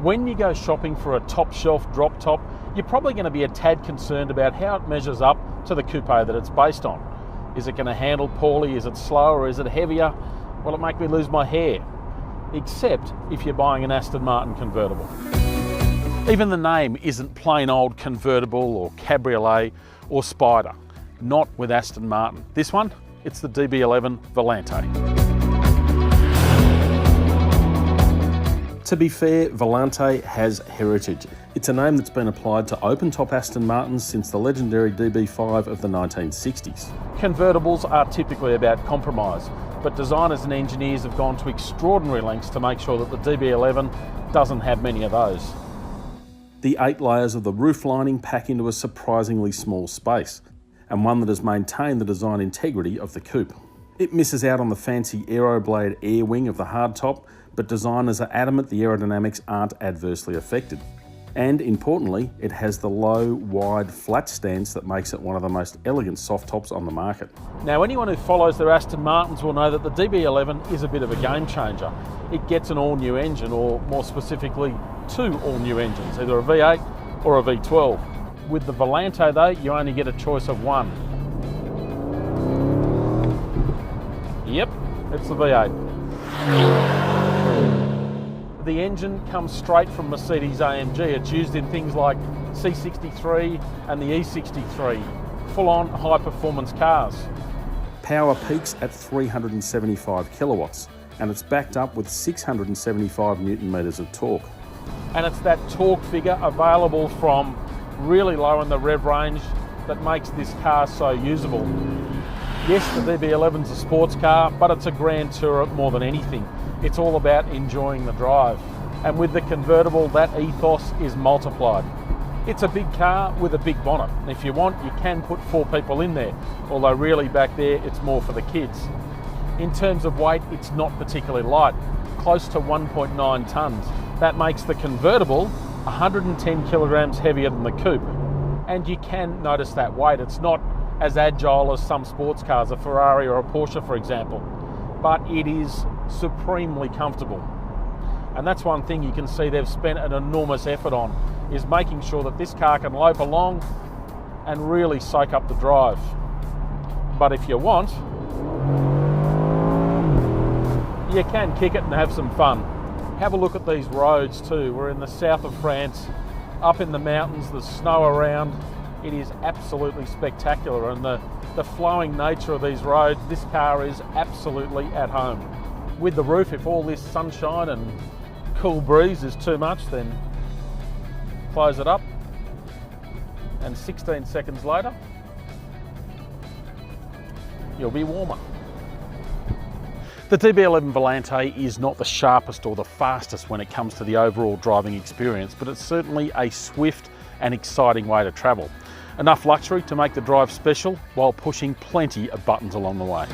When you go shopping for a top shelf drop top, you're probably going to be a tad concerned about how it measures up to the coupe that it's based on. Is it going to handle poorly? Is it slower? Is it heavier? Will it make me lose my hair? Except if you're buying an Aston Martin convertible. Even the name isn't plain old convertible or cabriolet or spider. Not with Aston Martin. This one, it's the DB11 Volante. To be fair, Volante has heritage. It's a name that's been applied to open-top Aston Martins since the legendary DB5 of the 1960s. Convertibles are typically about compromise, but designers and engineers have gone to extraordinary lengths to make sure that the DB11 doesn't have many of those. The 8 layers of the roof lining pack into a surprisingly small space, and one that has maintained the design integrity of the coupe. It misses out on the fancy Aeroblade air wing of the hardtop, but designers are adamant the aerodynamics aren't adversely affected. And importantly, it has the low, wide, flat stance that makes it one of the most elegant soft tops on the market. Now, anyone who follows their Aston Martins will know that the DB11 is a bit of a game changer. It gets an all-new engine, or more specifically, 2 all-new engines, either a V8 or a V12. With the Volante though, you only get a choice of one. Yep, it's the V8. The engine comes straight from Mercedes AMG. It's used in things like C63 and the E63, full-on high-performance cars. Power peaks at 375 kilowatts, and it's backed up with 675 newton meters of torque. And it's that torque figure available from really low in the rev range that makes this car so usable. Yes, the DB11's a sports car, but it's a grand tourer more than anything. It's all about enjoying the drive. And with the convertible, that ethos is multiplied. It's a big car with a big bonnet. And if you want, you can put 4 people in there, although really back there, it's more for the kids. In terms of weight, it's not particularly light, close to 1.9 tonnes. That makes the convertible 110 kilograms heavier than the coupe. And you can notice that weight. It's not as agile as some sports cars, a Ferrari or a Porsche, for example, but it is supremely comfortable. And that's one thing you can see they've spent an enormous effort on, is making sure that this car can lope along and really soak up the drive. But if you want, you can kick it and have some fun. Have a look at these roads too. We're in the south of France, up in the mountains, there's snow around. It is absolutely spectacular, and the flowing nature of these roads, this car is absolutely at home. With the roof, if all this sunshine and cool breeze is too much, then close it up, and 16 seconds later, you'll be warmer. The DB11 Volante is not the sharpest or the fastest when it comes to the overall driving experience, but it's certainly a swift and exciting way to travel. Enough luxury to make the drive special while pushing plenty of buttons along the way.